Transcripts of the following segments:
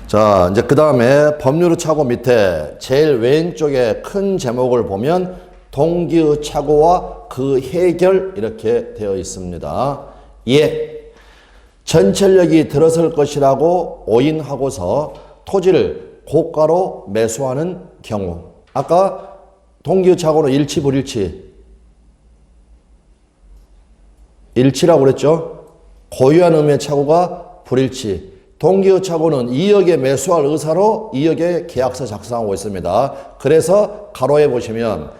자, 이제 그 다음에 법률의 착오 밑에 제일 왼쪽에 큰 제목을 보면 동기의 착오와 그 해결 이렇게 되어 있습니다. 예. 전철역이 들어설 것이라고 오인하고서 토지를 고가로 매수하는 경우. 아까 동기의 착오는 일치, 불일치. 일치라고 그랬죠? 고유한 의미의 착오가 불일치. 동기의 착오는 2억에 매수할 의사로 2억에 계약서 작성하고 있습니다. 그래서 가로에 보시면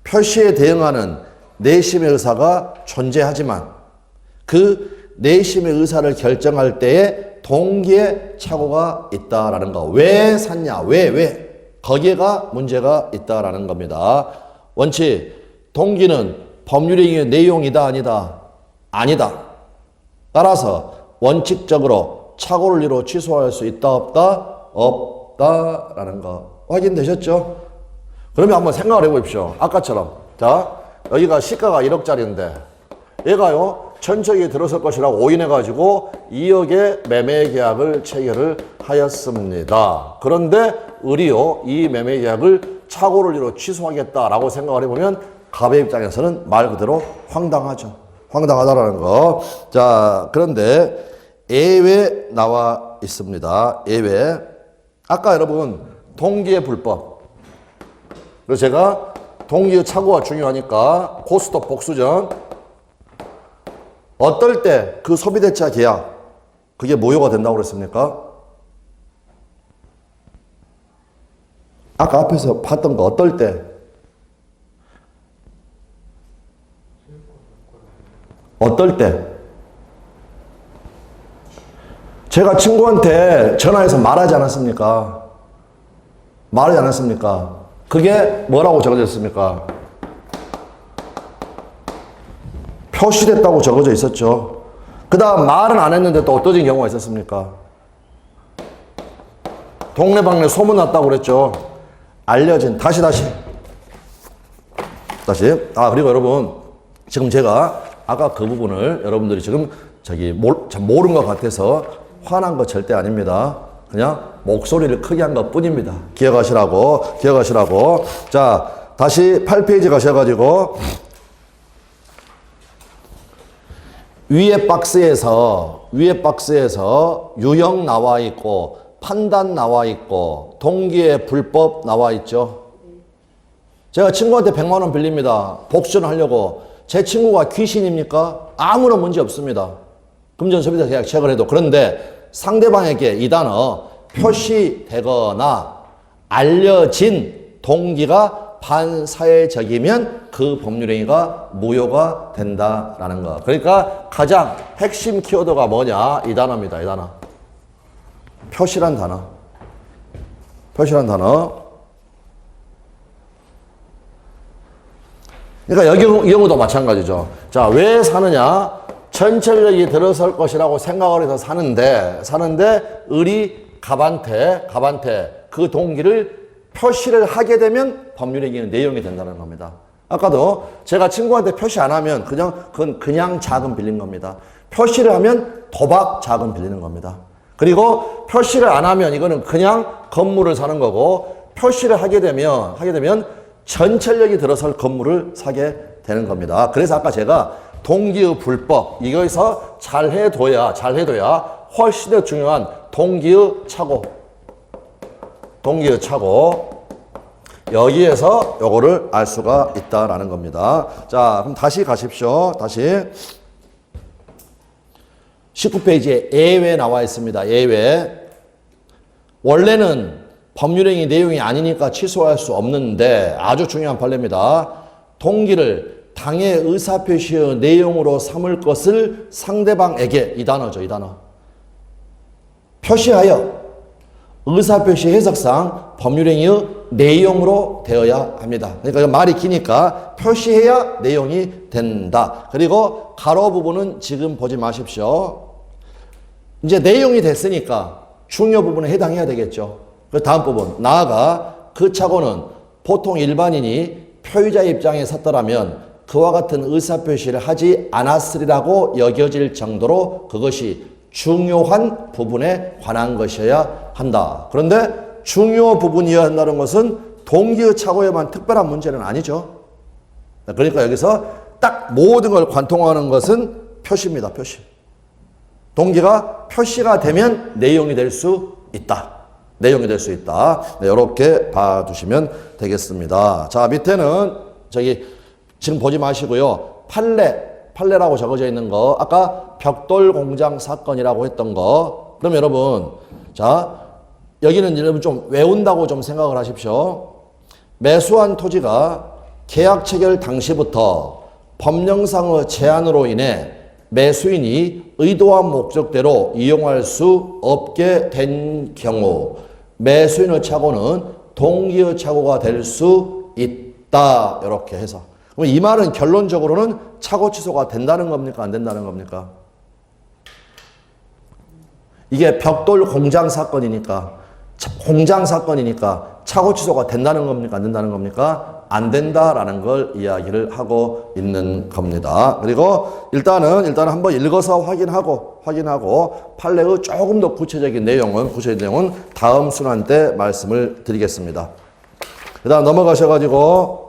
표시에 대응하는 내심의 의사가 존재하지만 그 내심의 의사를 결정할 때에 동기의 착오가 있다라는 거. 왜 샀냐? 왜? 거기에가 문제가 있다라는 겁니다. 원칙, 동기는 법률행위의 내용이다, 아니다? 아니다. 따라서 원칙적으로 착오를 이루 취소할 수 있다, 없다? 없다라는 거. 확인되셨죠? 그러면 한번 생각을 해보십시오. 아까처럼. 자, 여기가 시가가 1억짜리인데 얘가요, 전철역이 들어설 것이라고 오인해가지고 2억의 매매 계약을 체결을 하였습니다. 그런데 의리요, 이 매매 계약을 착오를 이루 취소하겠다라고 생각을 해보면 갑의 입장에서는 말 그대로 황당하죠. 황당하다라는 거. 자, 그런데 예외 나와 있습니다. 예외. 아까 여러분 동기의 불법. 그래서 제가 동기의 착오가 중요하니까 고스톱 복수전. 어떨 때 그 소비대차 계약 그게 모효가 된다고 그랬습니까? 아까 앞에서 봤던 거 어떨 때? 어떨 때? 제가 친구한테 전화해서 말하지 않았습니까? 말하지 않았습니까? 그게 뭐라고 적어졌습니까? 표시됐다고 적어져 있었죠. 그 다음 말은 안 했는데 또 어떠진 경우가 있었습니까? 동네방네 소문났다고 그랬죠. 알려진, 다시. 그리고 여러분, 지금 제가 아까 그 부분을 여러분들이 지금 모른 것 같아서 화난 거 절대 아닙니다. 그냥 목소리를 크게 한 것 뿐입니다. 기억하시라고. 자, 다시 8페이지 가셔가지고, 위에 박스에서 유형 나와 있고, 판단 나와 있고, 동기의 불법 나와 있죠. 제가 친구한테 100만 원 빌립니다. 복수전 하려고. 제 친구가 귀신입니까? 아무런 문제 없습니다. 금전 소비자 계약 체결을 해도. 그런데 상대방에게 이 단어 표시되거나 알려진 동기가 반사회적이면 그 법률행위가 무효가 된다라는 거. 그러니까 가장 핵심 키워드가 뭐냐? 이 단어입니다. 이 단어. 표시란 단어. 그러니까 이 경우도 마찬가지죠. 자, 왜 사느냐? 전철역이 들어설 것이라고 생각을 해서 사는데 을이 갑한테 그 동기를 표시를 하게 되면 법률행위는 내용이 된다는 겁니다. 아까도 제가 친구한테 표시 안 하면 그건 그냥 자금 빌린 겁니다. 표시를 하면 도박 자금 빌리는 겁니다. 그리고 표시를 안 하면 이거는 그냥 건물을 사는 거고, 표시를 하게 되면 전철역이 들어설 건물을 사게 되는 겁니다. 그래서 아까 제가 동기의 불법, 이거에서 잘 해둬야 훨씬 더 중요한 동기의 착오. 여기에서 요거를 알 수가 있다라는 겁니다. 자, 그럼 다시 가십시오. 19페이지에 예외 나와 있습니다. 예외. 원래는 법률행위 내용이 아니니까 취소할 수 없는데 아주 중요한 판례입니다. 동기를 당의 의사표시의 내용으로 삼을 것을 상대방에게, 이 단어죠, 이 단어. 표시하여 의사표시 해석상 법률행위의 내용으로 되어야 합니다. 그러니까 말이 기니까 표시해야 내용이 된다. 그리고 가로 부분은 지금 보지 마십시오. 이제 내용이 됐으니까 중요 부분에 해당해야 되겠죠. 그 다음 부분, 나아가 그 착오는 보통 일반인이 표의자 입장에 섰더라면 그와 같은 의사표시를 하지 않았으리라고 여겨질 정도로 그것이 중요한 부분에 관한 것이어야 한다. 그런데 중요 부분이어야 한다는 것은 동기의 착오에만 특별한 문제는 아니죠. 그러니까 여기서 딱 모든 걸 관통하는 것은 표시입니다. 표시. 동기가 표시가 되면 내용이 될 수 있다. 내용이 될 수 있다. 네, 이렇게 봐두시면 되겠습니다. 자, 밑에는 지금 보지 마시고요. 판례라고 적어져 있는 거, 아까 벽돌 공장 사건이라고 했던 거. 그럼 여러분, 자, 여기는 여러분 좀 외운다고 좀 생각을 하십시오. 매수한 토지가 계약 체결 당시부터 법령상의 제한으로 인해 매수인이 의도한 목적대로 이용할 수 없게 된 경우 매수인의 착오는 동기의 착오가 될 수 있다. 이렇게 해서. 그럼 이 말은 결론적으로는 착오 취소가 된다는 겁니까? 안 된다는 겁니까? 이게 벽돌 공장 사건이니까 착오 취소가 된다는 겁니까? 안 된다는 겁니까? 안 된다라는 걸 이야기를 하고 있는 겁니다. 그리고 일단은 한번 읽어서 확인하고 판례의 조금 더 구체적인 내용은 다음 순환 때 말씀을 드리겠습니다. 그 다음 넘어가셔가지고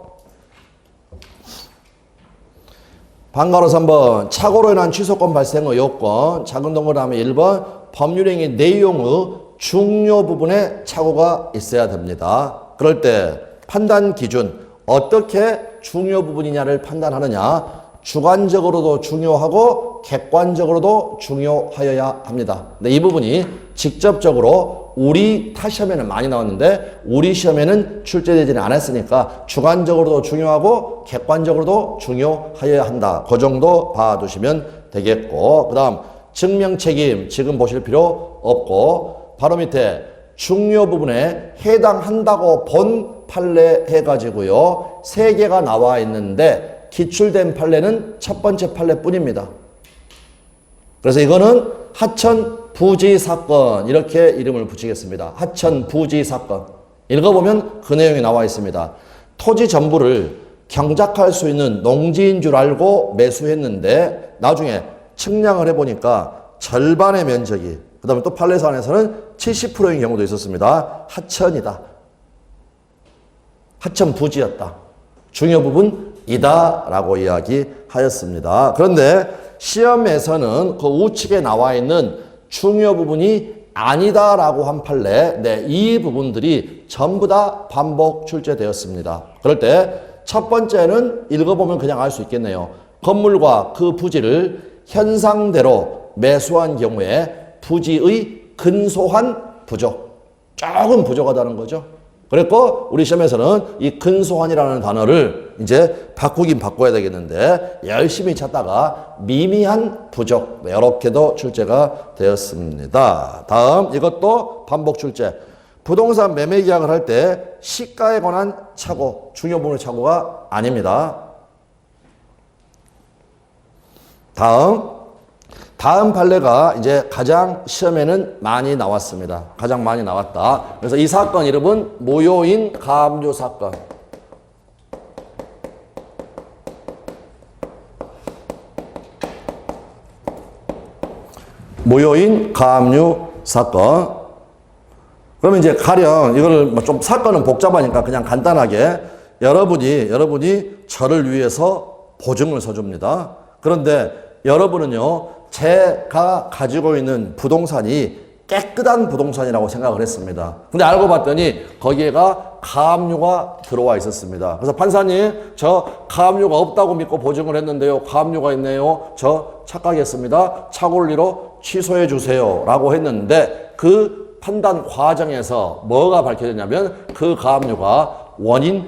방가로서 3번 착오로 인한 취소권 발생의 요건, 작은 동그라미 1번 법률행위 내용의 중요 부분에 착오가 있어야 됩니다. 그럴 때 판단 기준, 어떻게 중요 부분이냐를 판단하느냐, 주관적으로도 중요하고 객관적으로도 중요하여야 합니다. 근데 이 부분이 직접적으로 우리 타 시험에는 많이 나왔는데 우리 시험에는 출제되지는 않았으니까 주관적으로도 중요하고 객관적으로도 중요하여야 한다. 그 정도 봐두시면 되겠고, 그 다음 증명책임 지금 보실 필요 없고, 바로 밑에 중요 부분에 해당한다고 본 판례 해가지고요 3개가 나와 있는데 기출된 판례는 첫 번째 판례뿐입니다. 그래서 이거는 하천 부지 사건 이렇게 이름을 붙이겠습니다. 하천 부지 사건. 읽어보면 그 내용이 나와 있습니다. 토지 전부를 경작할 수 있는 농지인 줄 알고 매수했는데 나중에 측량을 해보니까 절반의 면적이, 그 다음에 또 판례서안에서는 70%인 경우도 있었습니다. 하천이다. 하천 부지였다. 중요 부분이다 라고 이야기하였습니다. 그런데 시험에서는 그 우측에 나와 있는 중요 부분이 아니다 라고 한 판례, 이 부분들이 전부 다 반복 출제되었습니다. 그럴 때 첫 번째는 읽어보면 그냥 알 수 있겠네요. 건물과 그 부지를 현상대로 매수한 경우에 부지의 근소한 부족, 조금 부족하다는 거죠. 그랬고 우리 시험에서는 이 근소한이라는 단어를 이제 바꾸긴 바꿔야 되겠는데 열심히 찾다가 미미한 부족, 이렇게도 출제가 되었습니다. 다음 이것도 반복 출제. 부동산 매매 계약을 할 때 시가에 관한 착오, 중요 부분의 착오가 아닙니다. 다음 판례가 이제 가장 시험에는 많이 나왔습니다. 가장 많이 나왔다. 그래서 이 사건 이름은 무효인 가압류 사건. 무효인 가압류 사건. 그러면 이제 가령 이거를 좀 사건은 복잡하니까 그냥 간단하게 여러분이 저를 위해서 보증을 서줍니다. 그런데 여러분은요, 제가 가지고 있는 부동산이 깨끗한 부동산이라고 생각을 했습니다. 근데 알고 봤더니 거기에가 가압류가 들어와 있었습니다. 그래서 판사님, 저 가압류가 없다고 믿고 보증을 했는데요. 가압류가 있네요. 저 착각했습니다. 착오를 취소해 주세요. 라고 했는데 그 판단 과정에서 뭐가 밝혀졌냐면 그 가압류가 원인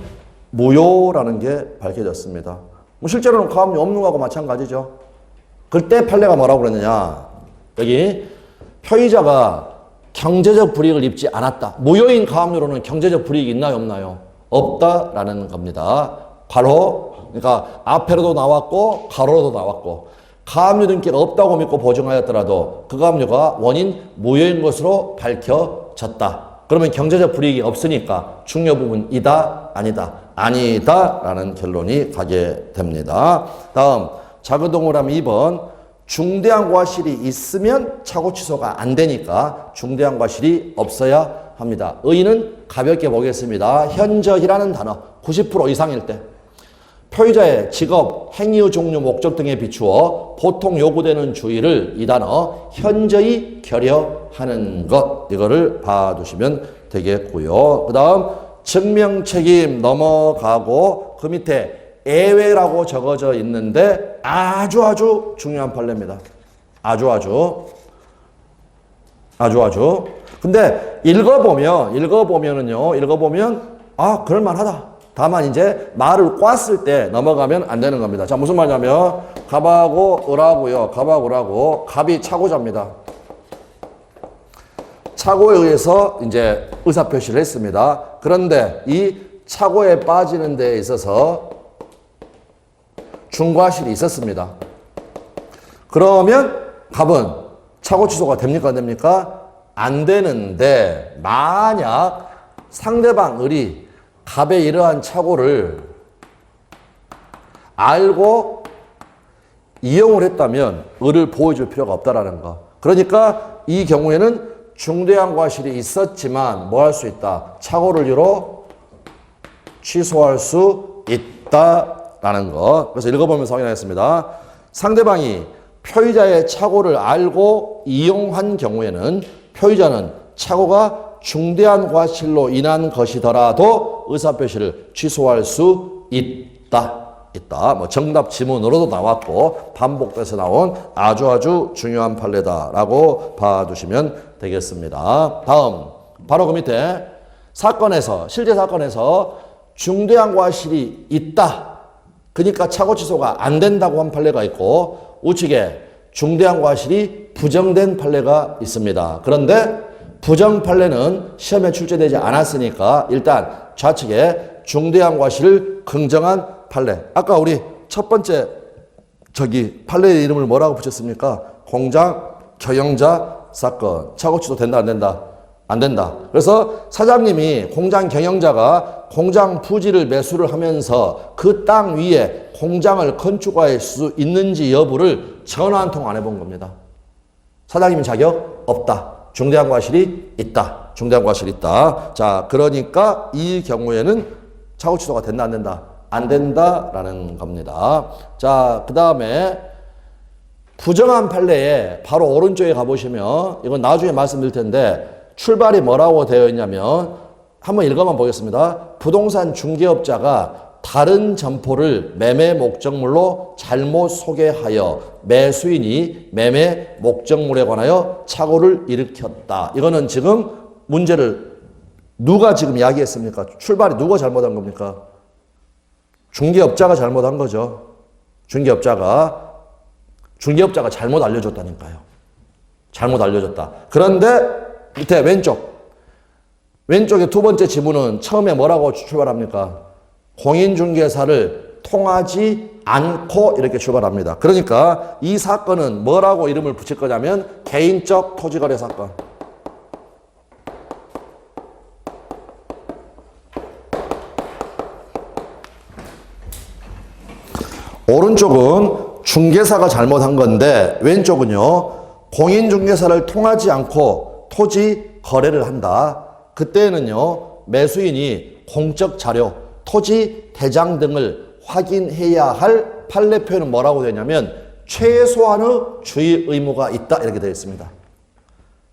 무효라는 게 밝혀졌습니다. 실제로는 가압류 없는 거하고 마찬가지죠. 그때 판례가 뭐라고 그랬느냐. 여기 표의자가 경제적 불이익을 입지 않았다. 무효인 가압류로는 경제적 불이익이 있나요, 없나요? 없다라는 겁니다. 그러니까 앞에로도 나왔고 가로로도 나왔고 가압류 등기가 없다고 믿고 보증하였더라도 그 가압류가 원인 무효인 것으로 밝혀졌다. 그러면 경제적 불이익이 없으니까 중요 부분이다, 아니다, 아니다라는 결론이 가게 됩니다. 다음 작은 동그라미 2번 중대한 과실이 있으면 차고 취소가 안 되니까 중대한 과실이 없어야 합니다. 의의는 가볍게 보겠습니다. 현저히라는 단어 90% 이상일 때 표의자의 직업, 행위의 종류, 목적 등에 비추어 보통 요구되는 주의를 이 단어 현저히 결여하는 것 이거를 봐두시면 되겠고요. 그 다음 증명책임 넘어가고 그 밑에 예외라고 적어져 있는데 아주 중요한 판례입니다. 아주. 근데 읽어보면 아 그럴만하다. 다만 이제 말을 꽈을 때 넘어가면 안 되는 겁니다. 자 무슨 말이냐면 갑하고 을하고요. 갑하고 을하고 갑이 차고자입니다. 차고에 의해서 이제 의사표시를 했습니다. 그런데 이 차고에 빠지는 데에 있어서 중과실이 있었습니다. 그러면 갑은 차고 취소가 됩니까? 안 됩니까? 안 되는데 만약 상대방 을이 갑의 이러한 착오를 알고 이용을 했다면 을을 보호해줄 필요가 없다라는 거. 그러니까 이 경우에는 중대한 과실이 있었지만 뭐 할 수 있다? 착오를 이유로 취소할 수 있다라는 거. 그래서 읽어보면서 확인하겠습니다. 상대방이 표의자의 착오를 알고 이용한 경우에는 표의자는 착오가 중대한 과실로 인한 것이더라도 의사표시를 취소할 수 있다. 뭐 정답 지문으로도 나왔고 반복돼서 나온 아주 중요한 판례다라고 봐두시면 되겠습니다. 다음 바로 그 밑에 실제 사건에서 중대한 과실이 있다. 그러니까 착오 취소가 안 된다고 한 판례가 있고 우측에 중대한 과실이 부정된 판례가 있습니다. 그런데 부정 판례는 시험에 출제되지 않았으니까 일단 좌측에 중대한 과실을 긍정한 판례. 아까 우리 첫 번째 판례의 이름을 뭐라고 붙였습니까? 공장 경영자 사건. 착오 취소 된다 안 된다? 안 된다. 그래서 사장님이 공장 경영자가 공장 부지를 매수를 하면서 그 땅 위에 공장을 건축할 수 있는지 여부를 전화 한 통 안 해본 겁니다. 사장님 자격 없다. 중대한 과실이 있다. 중대한 과실이 있다. 자, 그러니까 이 경우에는 착오 취소가 된다 안 된다? 안 된다라는 겁니다. 자, 그 다음에 부정한 판례에 바로 오른쪽에 가보시면 이건 나중에 말씀드릴 텐데 출발이 뭐라고 되어 있냐면 한번 읽어만 보겠습니다. 부동산 중개업자가 다른 점포를 매매 목적물로 잘못 소개하여 매수인이 매매 목적물에 관하여 착오를 일으켰다. 이거는 지금 문제를 누가 지금 이야기했습니까? 출발이 누가 잘못한 겁니까? 중개업자가 잘못한 거죠. 중개업자가 잘못 알려줬다니까요. 잘못 알려줬다. 그런데 밑에 왼쪽의 두 번째 지문은 처음에 뭐라고 출발합니까? 공인중개사를 통하지 않고 이렇게 출발합니다. 그러니까 이 사건은 뭐라고 이름을 붙일 거냐면 개인적 토지거래 사건. 오른쪽은 중개사가 잘못한 건데 왼쪽은요 공인중개사를 통하지 않고 토지 거래를 한다. 그때는요 매수인이 공적 자료, 토지 대장 등을 확인해야 할 판례 표현은 뭐라고 되냐면 최소한의 주의 의무가 있다 이렇게 되어 있습니다.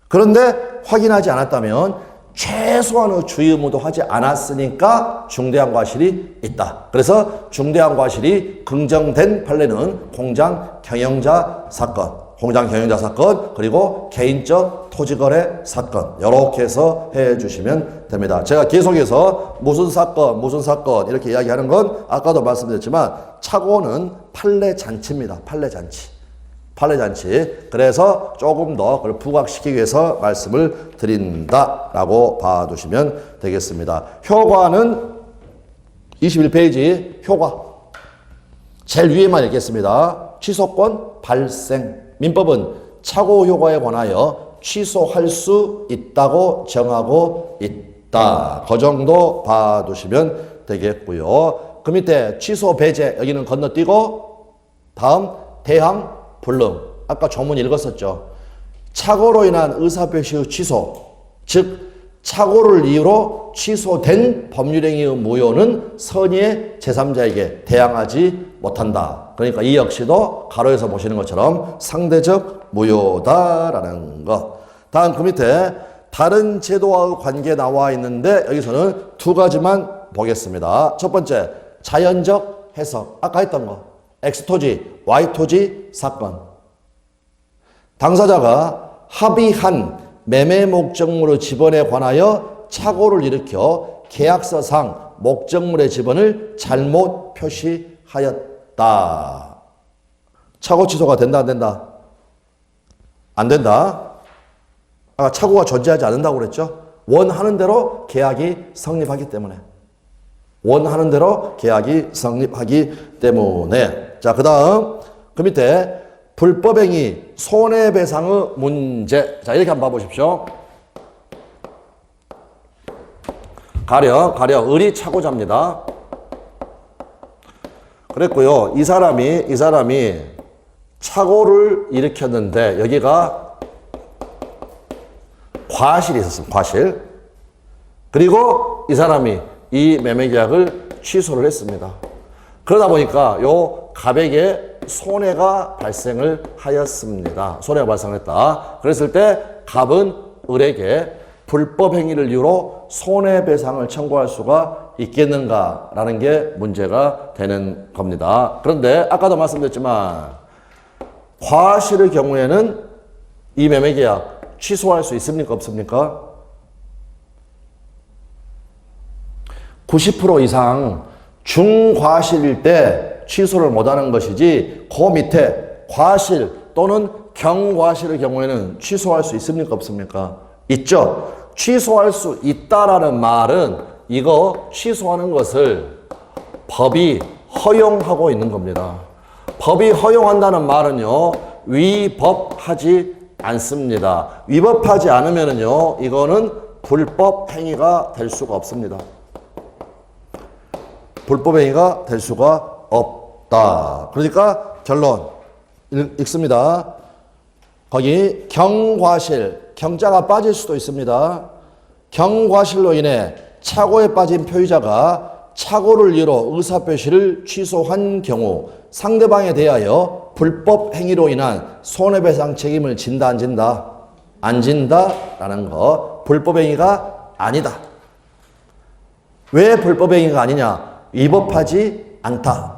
그런데 확인하지 않았다면 최소한의 주의 의무도 하지 않았으니까 중대한 과실이 있다. 그래서 중대한 과실이 긍정된 판례는 공장 경영자 사건 그리고 개인적 토지거래 사건 이렇게 해서 해주시면 됩니다. 제가 계속해서 무슨 사건 이렇게 이야기하는 건 아까도 말씀드렸지만 착오는 판례 잔치입니다. 판례 잔치. 그래서 조금 더 그걸 부각시키기 위해서 말씀을 드린다라고 봐두시면 되겠습니다. 효과는 21페이지 효과. 제일 위에만 읽겠습니다. 취소권 발생. 민법은 착오 효과에 관하여 취소할 수 있다고 정하고 있다. 그 정도 봐두시면 되겠고요. 그 밑에 취소 배제 여기는 건너뛰고 다음 대항 불능. 아까 조문 읽었었죠. 착오로 인한 의사표시의 취소, 즉 착오를 이유로 취소된 법률행위의 무효는 선의의 제3자에게 대항하지 못한다. 그러니까 이 역시도 가로에서 보시는 것처럼 상대적 무효다라는 것. 다음 그 밑에 다른 제도와의 관계 나와 있는데 여기서는 두 가지만 보겠습니다. 첫 번째, 자연적 해석. 아까 했던 거. X토지, Y토지 사건. 당사자가 합의한 매매 목적물의 지번에 관하여 착오를 일으켜 계약서상 목적물의 지번을 잘못 표시하였다. 착오 취소가 된다, 안 된다? 안 된다. 아까 착오가 존재하지 않는다고 그랬죠? 원하는 대로 계약이 성립하기 때문에. 원하는 대로 계약이 성립하기 때문에. 자, 그 다음 그 밑에 불법행위 손해배상의 문제. 자, 이렇게 한번 봐보십시오. 가령 을이 착오자입니다. 그랬고요. 이 사람이 착오를 일으켰는데 여기가 과실이 있었습니다. 과실. 그리고 이 사람이 이 매매계약을 취소를 했습니다. 그러다 보니까 요 갑에게 손해가 발생을 하였습니다. 손해가 발생했다. 그랬을 때 갑은 을에게 불법 행위를 이유로 손해배상을 청구할 수가 있겠는가라는 게 문제가 되는 겁니다. 그런데 아까도 말씀드렸지만 과실의 경우에는 이 매매계약 취소할 수 있습니까? 없습니까? 90% 이상 중과실일 때 취소를 못하는 것이지 그 밑에 과실 또는 경과실의 경우에는 취소할 수 있습니까? 없습니까? 있죠. 취소할 수 있다라는 말은 이거 취소하는 것을 법이 허용하고 있는 겁니다. 법이 허용한다는 말은요, 위법하지 않습니다. 위법하지 않으면은요, 이거는 불법 행위가 될 수가 없습니다. 불법 행위가 될 수가 없다. 그러니까 결론 읽습니다. 거기 경과실, 경자가 빠질 수도 있습니다. 경과실로 인해 착오에 빠진 표의자가 착오를 이유로 의사표시를 취소한 경우 상대방에 대하여 불법 행위로 인한 손해배상 책임을 진다, 안 진다? 안 진다라는 거. 불법 행위가 아니다. 왜 불법 행위가 아니냐? 위법하지 않다.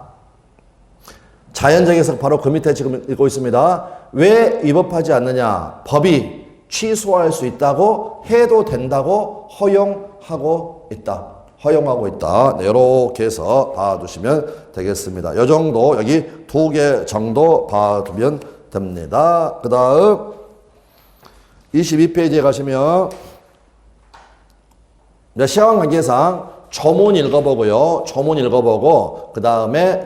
자연적 해석 바로 그 밑에 지금 읽고 있습니다. 왜 위법하지 않느냐? 법이 취소할 수 있다고 해도 된다고 허용하고 있다. 허용하고 있다. 네, 이렇게 해서 봐두시면 되겠습니다. 이 정도, 여기 2개 정도 봐두면 됩니다. 그 다음 22페이지에 가시면 시간 관계상 조문 읽어보고요. 조문 읽어보고 그 다음에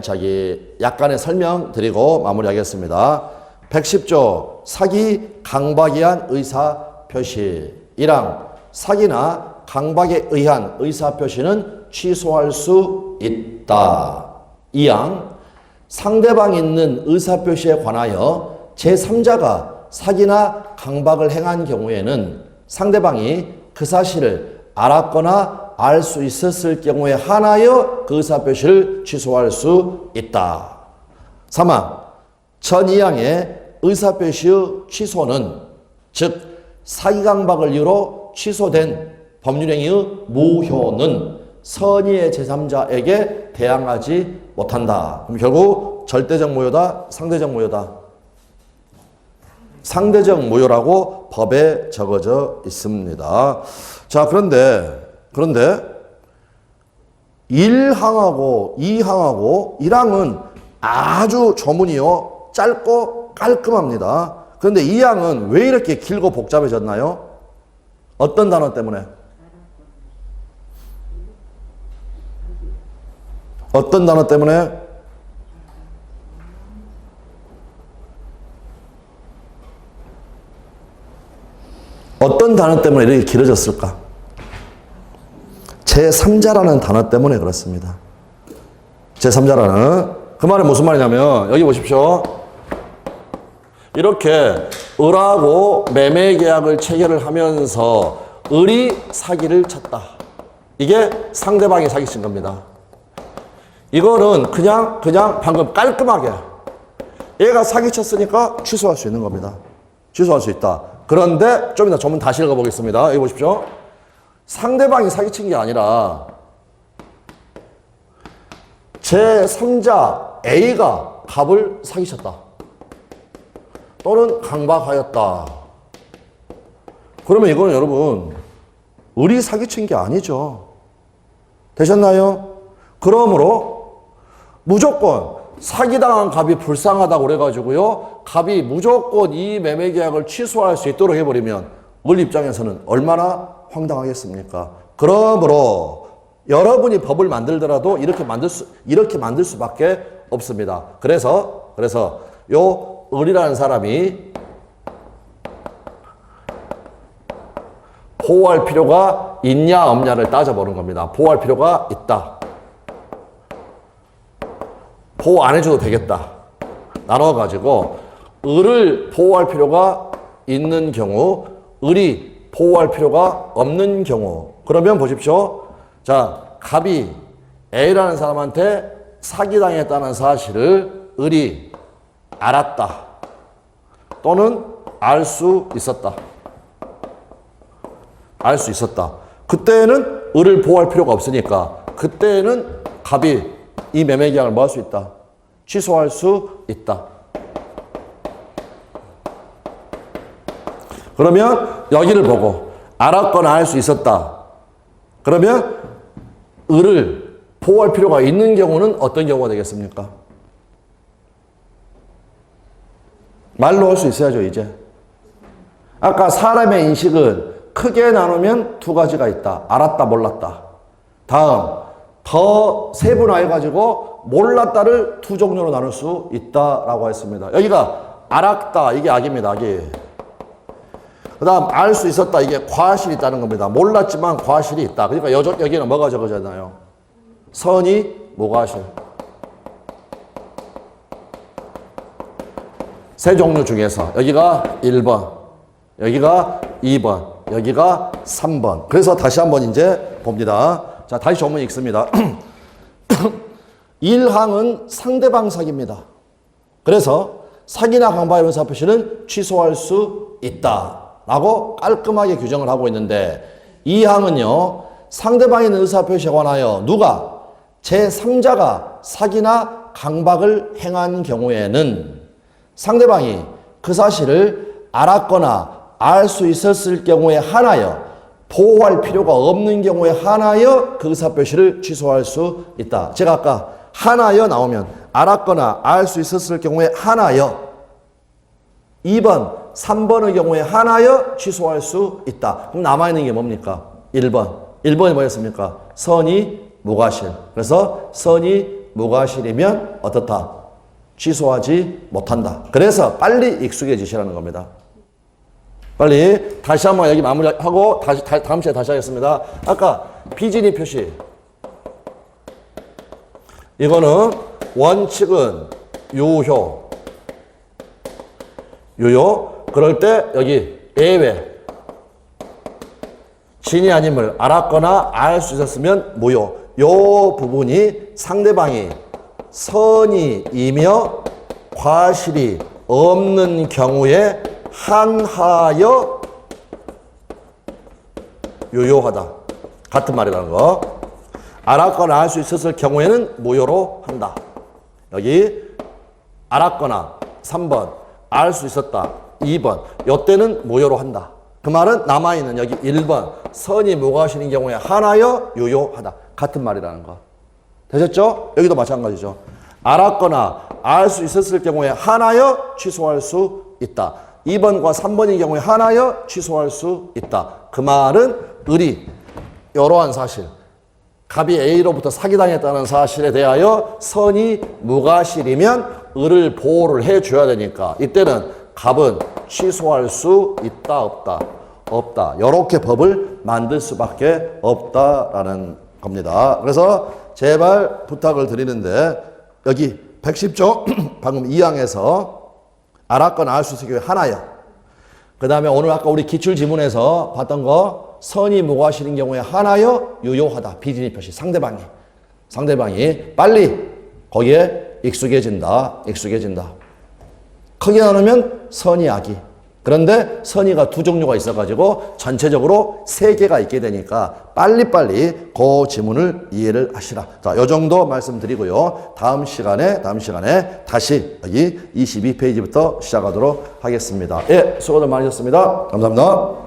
약간의 설명 드리고 마무리하겠습니다. 110조 사기 강박에 의한 의사표시 1항 사기나 강박에 의한 의사표시는 취소할 수 있다. 2항 상대방이 있는 의사표시에 관하여 제3자가 사기나 강박을 행한 경우에는 상대방이 그 사실을 알았거나 알 수 있었을 경우에 한하여 그 의사표시를 취소할 수 있다. 3항 전 2항의 의사표시의 취소는 즉 사기강박을 이유로 취소된 법률행위의 무효는 선의의 제3자에게 대항하지 못한다. 그럼 결국 절대적 무효다, 상대적 무효다? 상대적 무효라고 법에 적어져 있습니다. 자, 그런데 1항하고 2항하고 1항은 아주 조문이요. 짧고 깔끔합니다. 그런데 2항은 왜 이렇게 길고 복잡해졌나요? 어떤 단어 때문에? 어떤 단어 때문에? 어떤 단어 때문에 이렇게 길어졌을까? 제3자라는 단어 때문에 그렇습니다. 제3자라는. 그 말은 무슨 말이냐면 여기 보십시오. 이렇게 을하고 매매 계약을 체결을 하면서 을이 사기를 쳤다. 이게 상대방이 사기친 겁니다. 이거는 그냥 방금 깔끔하게 얘가 사기쳤으니까 취소할 수 있는 겁니다. 취소할 수 있다. 그런데 좀 이따 전문 다시 읽어보겠습니다. 여기 보십시오. 상대방이 사기친 게 아니라 제3자 A가 갑을 사기쳤다. 또는 강박하였다. 그러면 이거는 여러분 을이 사기친 게 아니죠. 되셨나요? 그러므로 무조건 사기당한 갑이 불쌍하다고 그래가지고요. 갑이 무조건 이 매매 계약을 취소할 수 있도록 해버리면 을 입장에서는 얼마나 황당하겠습니까? 그러므로 여러분이 법을 만들더라도 이렇게 만들 수밖에 없습니다. 그래서 요 을이라는 사람이 보호할 필요가 있냐 없냐를 따져보는 겁니다. 보호할 필요가 있다. 보호 안 해줘도 되겠다. 나눠가지고 을을 보호할 필요가 있는 경우, 을이 보호할 필요가 없는 경우. 그러면 보십시오. 자, 갑이 A라는 사람한테 사기당했다는 사실을 을이 알았다. 또는 알 수 있었다. 알 수 있었다. 그때는 을을 보호할 필요가 없으니까 그때는 갑이 이 매매 계약을 뭐 할 수 있다? 취소할 수 있다. 그러면 여기를 보고 알았거나 알 수 있었다. 그러면 을을 보호할 필요가 있는 경우는 어떤 경우가 되겠습니까? 말로 할 수 있어야죠, 이제. 아까 사람의 인식은 크게 나누면 두 가지가 있다. 알았다, 몰랐다. 다음, 더 세분화해가지고 몰랐다를 두 종류로 나눌 수 있다라고 했습니다. 여기가 알았다, 이게 악입니다, 악이. 그 다음, 알 수 있었다, 이게 과실이 있다는 겁니다. 몰랐지만 과실이 있다. 그러니까 여기는 뭐가 적어졌나요? 선의, 무과실. 세 종류 중에서 여기가 1번, 여기가 2번, 여기가 3번. 그래서 다시 한번 이제 봅니다. 자, 다시 전문 읽습니다. 1항은 상대방 사기입니다. 그래서 사기나 강박의 의사 표시는 취소할 수 있다라고 깔끔하게 규정을 하고 있는데 2항은요. 상대방의 의사 표시에 관하여 누가 제3자가 사기나 강박을 행한 경우에는 상대방이 그 사실을 알았거나 알 수 있었을 경우에 한하여 보호할 필요가 없는 경우에 한하여 그 의사표시를 취소할 수 있다. 제가 아까 한하여 나오면 알았거나 알 수 있었을 경우에 한하여 2번, 3번의 경우에 한하여 취소할 수 있다. 그럼 남아있는 게 뭡니까? 1번. 1번이 뭐였습니까? 선의, 무과실. 그래서 선의, 무과실이면 어떻다? 취소하지 못한다. 그래서 빨리 익숙해지시라는 겁니다. 빨리 다시 한번 여기 마무리하고 다음 시간에 다시 하겠습니다. 아까 비진입 표시. 이거는 원칙은 유효. 그럴 때 여기 예외. 진이 아님을 알았거나 알 수 있었으면 무효. 요 부분이 상대방이 선의이며 과실이 없는 경우에 한하여 유효하다. 같은 말이라는 거. 알았거나 알 수 있었을 경우에는 무효로 한다. 여기 알았거나 3번, 알 수 있었다 2번, 요때는 무효로 한다. 그 말은 남아있는 여기 1번 선이 무과실인 경우에 한하여 유효하다. 같은 말이라는 거. 되셨죠? 여기도 마찬가지죠. 알았거나 알 수 있었을 경우에 한하여 취소할 수 있다. 2번과 3번인 경우에 한하여 취소할 수 있다. 그 말은 을이 이러한 사실, 갑이 A로부터 사기당했다는 사실에 대하여 선이 무과실이면 을을 보호를 해줘야 되니까 이때는 갑은 취소할 수 있다 없다? 없다. 이렇게 법을 만들 수밖에 없다라는 겁니다. 그래서 제발 부탁을 드리는데 여기 110조 방금 2항에서 알았거나 알 수 있을 경우에 하나요. 그 다음에 오늘 아까 우리 기출지문에서 봤던 거 선이 무과실인 경우에 하나요, 유효하다. 비진입 표시. 상대방이 빨리 거기에 익숙해진다. 크게 나누면 선의, 악의. 그런데 선의가 두 종류가 있어가지고 전체적으로 세 개가 있게 되니까 빨리빨리 그 지문을 이해를 하시라. 자, 요 정도 말씀드리고요. 다음 시간에 다시 여기 22페이지부터 시작하도록 하겠습니다. 예, 수고들 많으셨습니다. 감사합니다.